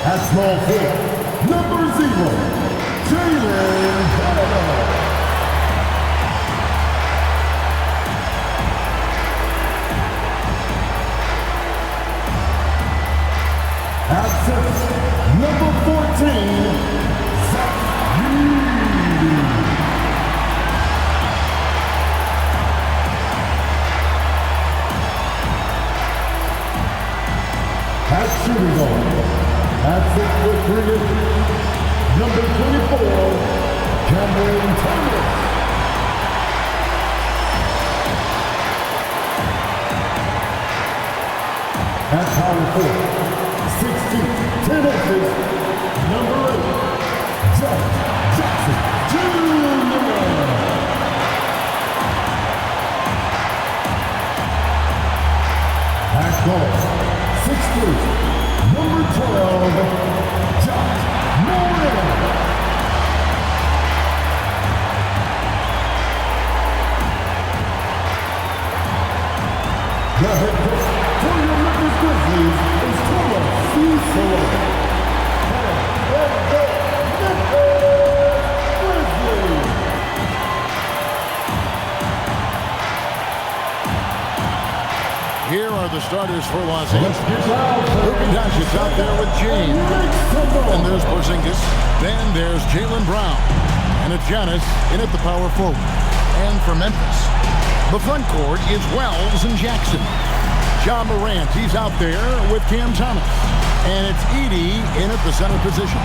At small forward, number 0, Jalen Bryant. At center, number 14, at shooting guard, at 6'3", number 24, Cameron Thomas. At power forward, 6 feet, 10 inches, number 8, Josh Jackson Jr. At guard, 6'3", number 12, Josh Morris. The head coach for your Memphis Grizzlies is Thomas C. Sullivan. Here are the starters for Los Angeles. Rubidash is out there with James. And there's Porzingis. Then there's Jaylen Brown. And it's Giannis in at the power forward. And for Memphis, the front court is Wells and Jackson. Ja Morant, he's out there with Cam Thomas. And it's Edey in at the center position.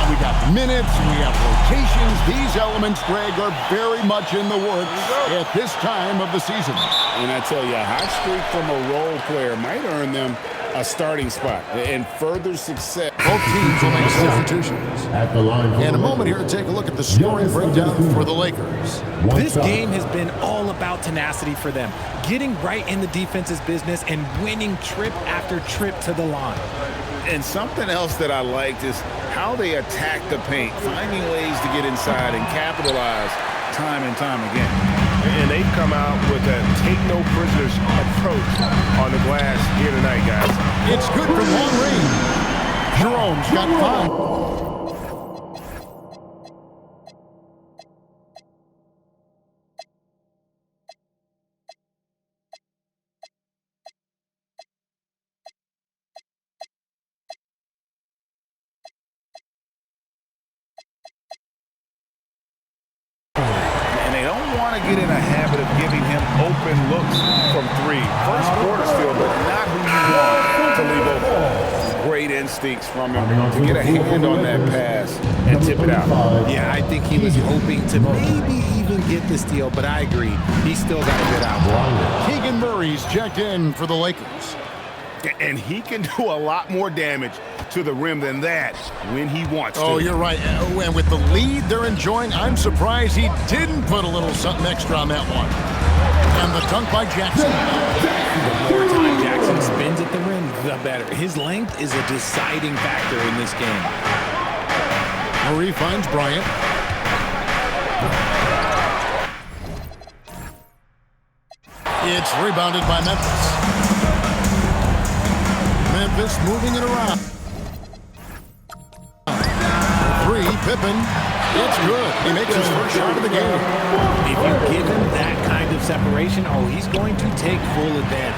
We got minutes, we have rotations. These elements, Greg, are very much in the works at this time of the season. And I tell you, a hot streak from a role player might earn them a starting spot and further success. Both teams will make substitutions. At the line. And a moment here to take a look at the scoring breakdown for the Lakers. This game has been all about tenacity for them, getting right in the defense's business and winning trip after trip to the line. And something else that I liked is how they attack the paint, finding ways to get inside and capitalize time and time again. And they've come out with a take-no-prisoners approach on the glass here tonight, guys. It's good from long range. Jerome's got 5. Want to get in a habit of giving him open looks from 3. First quarter still, but not who you want to leave open. Great instincts from him to get a hand on that pass and tip it out. Yeah, I think he was hoping to maybe even get the steal, but I agree. He still got to get out. Keegan Murray's checked in for the Lakers. And he can do a lot more damage to the rim than that when he wants to. Oh, you're right. And with the lead they're enjoying, I'm surprised he didn't put a little something extra on that one. And the dunk by Jackson. The more time Jackson spins at the rim, the better. His length is a deciding factor in this game. Murray finds Bryant. It's rebounded by Memphis. Memphis moving it around. 3, Pippen. It's good. He makes his first shot of the game. If you give him that kind of separation, oh, he's going to take full advantage.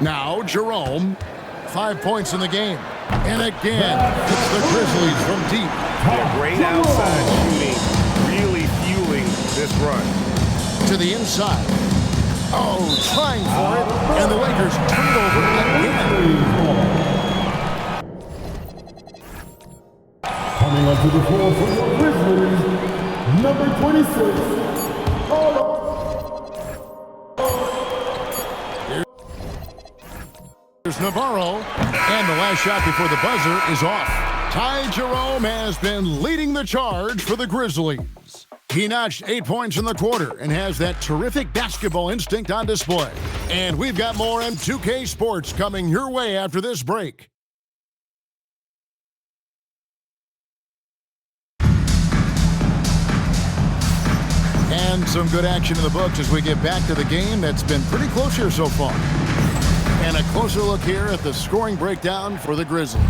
Now Jerome, 5 points in the game. And again, it's the Grizzlies from deep. Yeah, great outside shooting, really fueling this run. To the inside. Oh, trying for it. And the Lakers turn it over again. Coming onto the floor for the Grizzlies, number 26, Here's Navarro, and the last shot before the buzzer is off. Ty Jerome has been leading the charge for the Grizzlies. He notched 8 points in the quarter and has that terrific basketball instinct on display. And we've got more M2K Sports coming your way after this break. And some good action in the books as we get back to the game that's been pretty close here so far. And a closer look here at the scoring breakdown for the Grizzlies.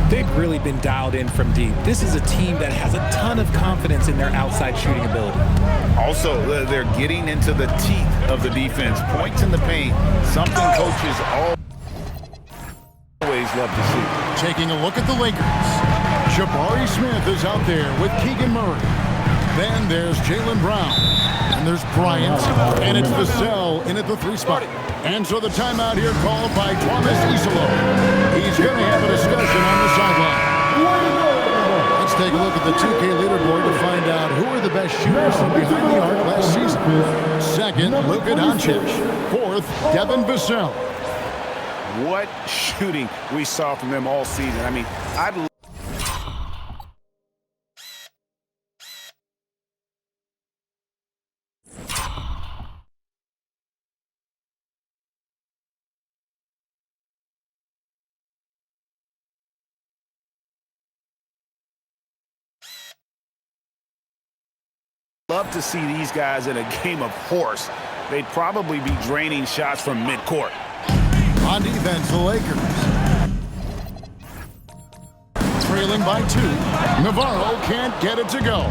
They've really been dialed in from deep. This is a team that has a ton of confidence in their outside shooting ability. Also, they're getting into the teeth of the defense. Points in the paint, something coaches always love to see. Taking a look at the Lakers. Jabari Smith is out there with Keegan Murray. Then there's Jaylen Brown. And there's Bryant. And it's Vassell in at the 3 spot. And so the timeout here called by Thomas Isolo. He's going to have a discussion on the sideline. Let's take a look at the 2K leaderboard to find out who are the best shooters from behind the arc last season. Second, Luka Doncic. Fourth, Devin Vassell. What shooting we saw from them all season. I mean, I'd love to see these guys in a game of horse. They'd probably be draining shots from midcourt. On defense, the Lakers. Trailing by 2. Navarro can't get it to go.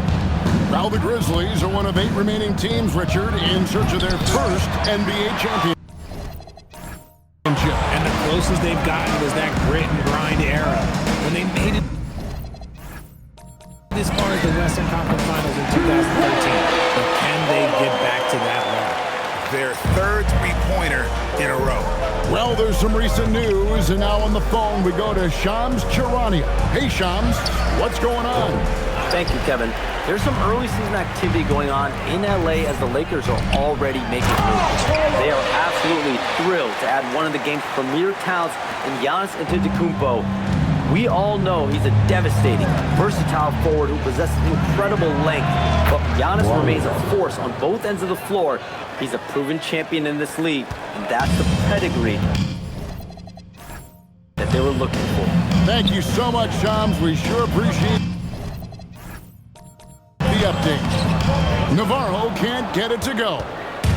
Now the Grizzlies are one of 8 remaining teams, Richard, in search of their first NBA championship. And the closest they've gotten was that grit and grind era when they made it as far as the Western Conference Finals in 2013. But can they get back to that level? Their third three-pointer in a row. Well, there's some recent news, and now on the phone we go to Shams Charania. Hey, Shams, what's going on? Thank you, Kevin. There's some early season activity going on in LA as the Lakers are already making moves. They are absolutely thrilled to add one of the game's premier talents in Giannis Antetokounmpo. We all know he's a devastating, versatile forward who possesses incredible length, but Giannis remains a force on both ends of the floor. He's a proven champion in this league, and that's the pedigree that they were looking for. Thank you so much, Shams. We sure appreciate the update. Navarro can't get it to go.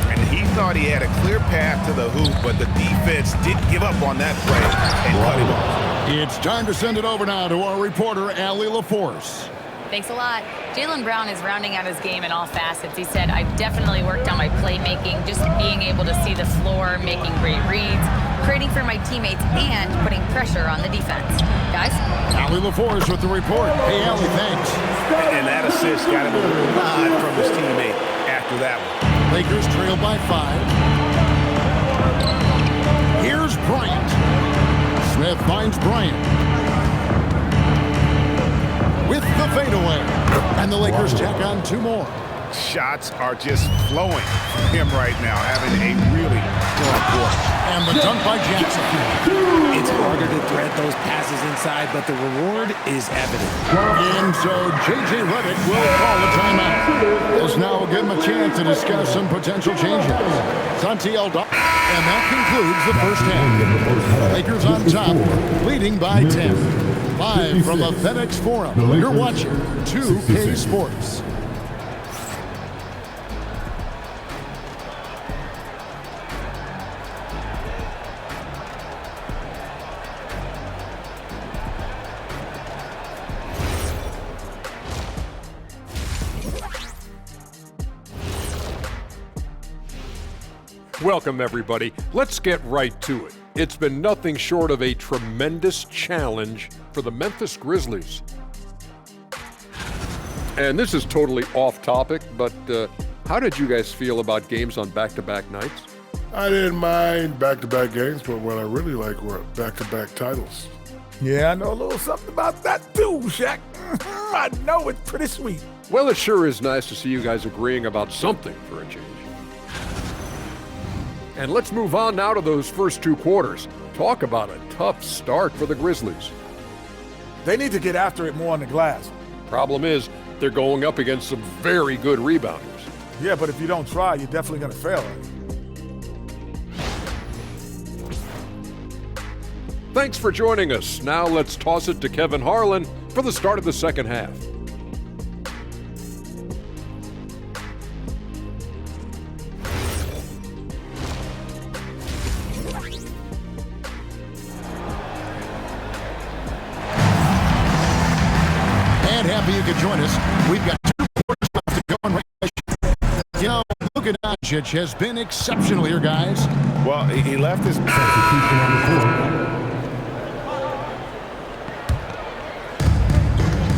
And he thought he had a clear path to the hoop, but the defense didn't give up on that play and cut him off. It's time to send it over now to our reporter, Allie LaForce. Thanks a lot. Jaylen Brown is rounding out his game in all facets. He said, I've definitely worked on my playmaking, just being able to see the floor, making great reads, creating for my teammates, and putting pressure on the defense. Guys? Allie LaForce with the report. Hey, Allie, thanks. And that assist got him a little nod from his teammate after that one. Lakers trail by 5. Here's Bryant. Smith finds Bryant with the fadeaway. And the Lakers tack on 2 more. Shots are just flowing from him right now, having a really strong quarter. And the dunk by Jackson. It's harder to thread those passes inside, but the reward is evident. And so J.J. Redick will call a timeout. As now will give him a chance to discuss some potential changes. Santi Alda. And that concludes the first half. Lakers on top, leading by 10. Live from the FedEx Forum, you're watching 2K Sports. Welcome, everybody. Let's get right to it. It's been nothing short of a tremendous challenge for the Memphis Grizzlies. And this is totally off topic, but how did you guys feel about games on back-to-back nights? I didn't mind back-to-back games, but what I really like were back-to-back titles. Yeah, I know a little something about that too, Shaq. I know it's pretty sweet. Well, it sure is nice to see you guys agreeing about something for a change. And let's move on now to those first 2 quarters. Talk about a tough start for the Grizzlies. They need to get after it more on the glass. Problem is, they're going up against some very good rebounders. Yeah, but if you don't try, you're definitely going to fail. Thanks for joining us. Now let's toss it to Kevin Harlan for the start of the second half. And happy you could join us. We've got 2 quarters left to go. And you know, Luka Doncic has been exceptional here, guys. Well, he left his...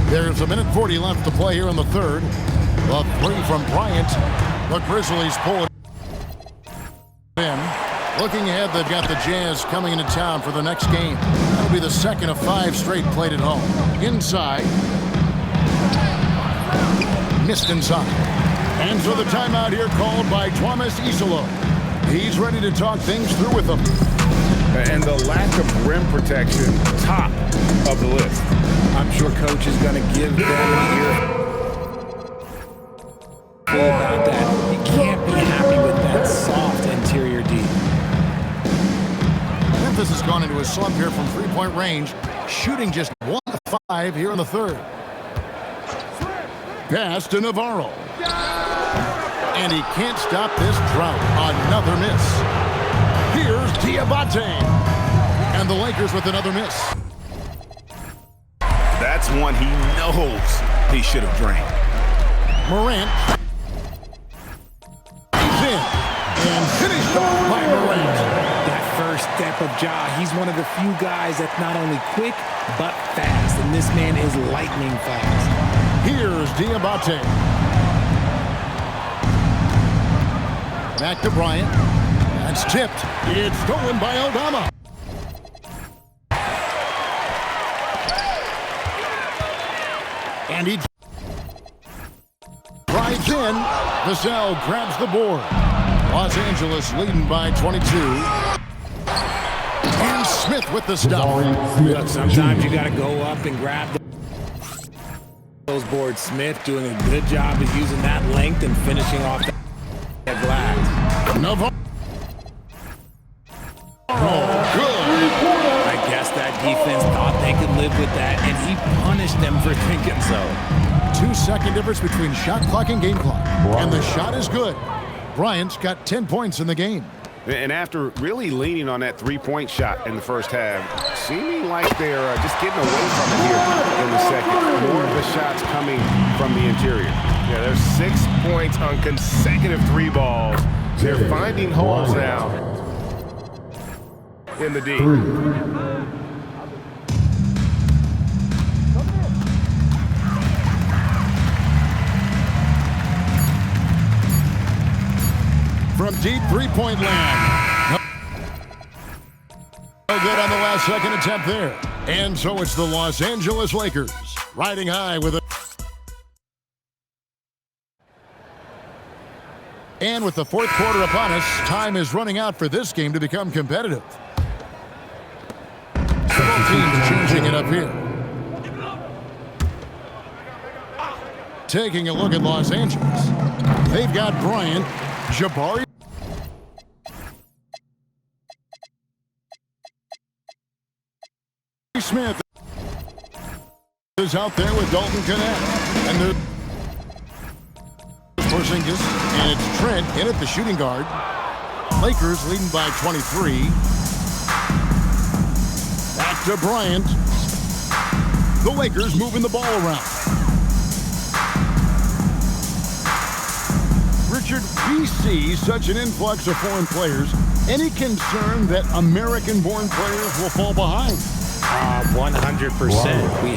There's 1:40 left to play here in the third. The 3 from Bryant. The Grizzlies pull it in. Looking ahead, they've got the Jazz coming into town for the next game. That'll be the second of 5 straight played at home. Inside. Missed inside. And so the timeout here called by Thomas Isolo. He's ready to talk things through with them. And the lack of rim protection, top of the list. I'm sure coach is going to give them an ear about that. You can't be happy with that soft interior D. Memphis has gone into a slump here from three-point range, shooting just 1 of 5 here in the third. Pass to Navarro. And he can't stop this drought. Another miss. Here's Diabate. And the Lakers with another miss. That's one he knows he should have drained. Morant. He's in. And finished off by Morant. That first step of Ja, he's one of the few guys that's not only quick, but fast. And this man is lightning fast. Here's Diabate. Back to Bryant. That's tipped. It's stolen by Aldama. And he drives in. Vassell grabs the board. Los Angeles leading by 22. And Smith with the stop. Look, sometimes you got to go up and grab those boards. Smith doing a good job of using that length and finishing off that glass. Navarro. I guess that defense thought they could live with that, and he punished them for thinking so. 2-second difference between shot clock and game clock. And the shot is good. Bryant's got 10 points in the game. And after really leaning on that three-point shot in the first half, seeming like they're just getting away from it here in the second. More of the shots coming from the interior. Yeah, there's 6 points on consecutive 3 balls. They're finding holes now in the D. From deep three-point land. No good on the last second attempt there. And so it's the Los Angeles Lakers riding high with it. And with the fourth quarter upon us, time is running out for this game to become competitive. Both teams changing it up here. Taking a look at Los Angeles. They've got Bryant, Jabari Smith is out there with Dalton Connect. And there's Porzingis, and it's Trent in at the shooting guard. Lakers leading by 23. Back to Bryant. The Lakers moving the ball around. Richard, we see such an influx of foreign players. Any concern that American-born players will fall behind? 100%. We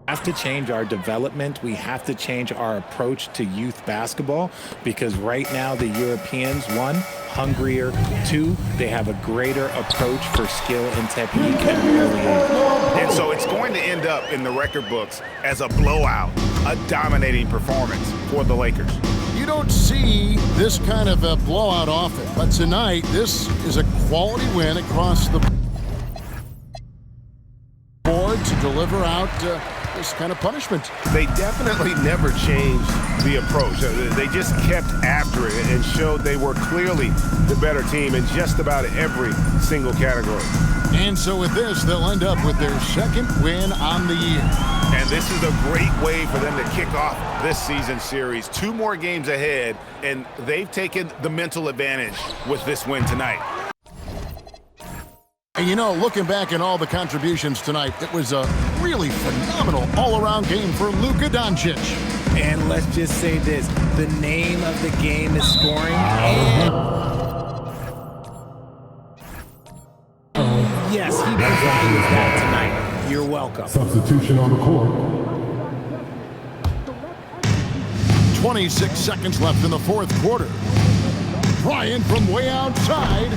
have to change our development. We have to change our approach to youth basketball because right now the Europeans, 1, hungrier, 2, they have a greater approach for skill and technique at an early age. And so it's going to end up in the record books as a blowout, a dominating performance for the Lakers. You don't see this kind of a blowout often, but tonight this is a quality win across the board to deliver out this kind of punishment. They definitely never changed the approach. They just kept after it and showed they were clearly the better team in just about every single category. And so with this, they'll end up with their second win on the year. And this is a great way for them to kick off this season series. 2 more games ahead, and they've taken the mental advantage with this win tonight. And you know, looking back at all the contributions tonight, it was a really phenomenal all-around game for Luka Doncic. And let's just say this, the name of the game is scoring. And yes, he provided that tonight. You're welcome. Substitution on the court. 26 seconds left in the fourth quarter. Bryant from way outside.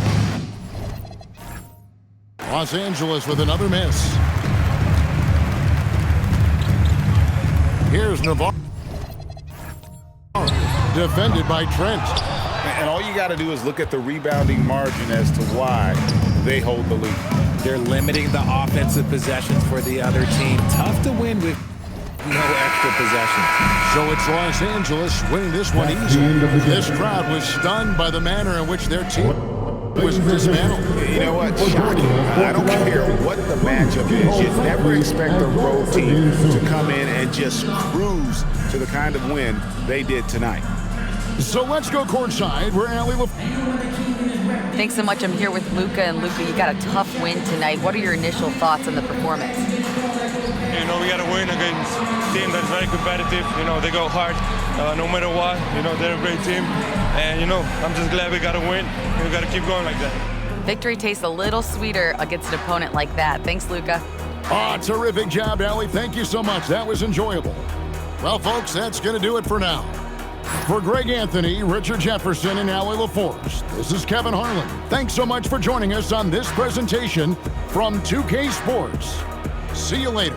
Los Angeles with another miss. Here's Navarro. Defended by Trent. And all you got to do is look at the rebounding margin as to why they hold the lead. They're limiting the offensive possessions for the other team. Tough to win with no extra possessions. So it's Los Angeles winning this one easily. This crowd was stunned by the manner in which their team was dismantled. You know what? Shocking. I don't care what the matchup is. You never expect a road team to come in and just cruise to the kind of win they did tonight. So let's go courtside. We're Allie Thanks so much. I'm here with Luka. And Luka, you got a tough win tonight. What are your initial thoughts on the performance? You know, we got to win against a team that's very competitive. You know, they go hard no matter what. You know, they're a great team. And, you know, I'm just glad we got to win. And we got to keep going like that. Victory tastes a little sweeter against an opponent like that. Thanks, Luka. Oh, terrific job, Allie. Thank you so much. That was enjoyable. Well, folks, that's going to do it for now. For Greg Anthony, Richard Jefferson, and Allie LaForce, this is Kevin Harlan. Thanks so much for joining us on this presentation from 2K Sports. See you later.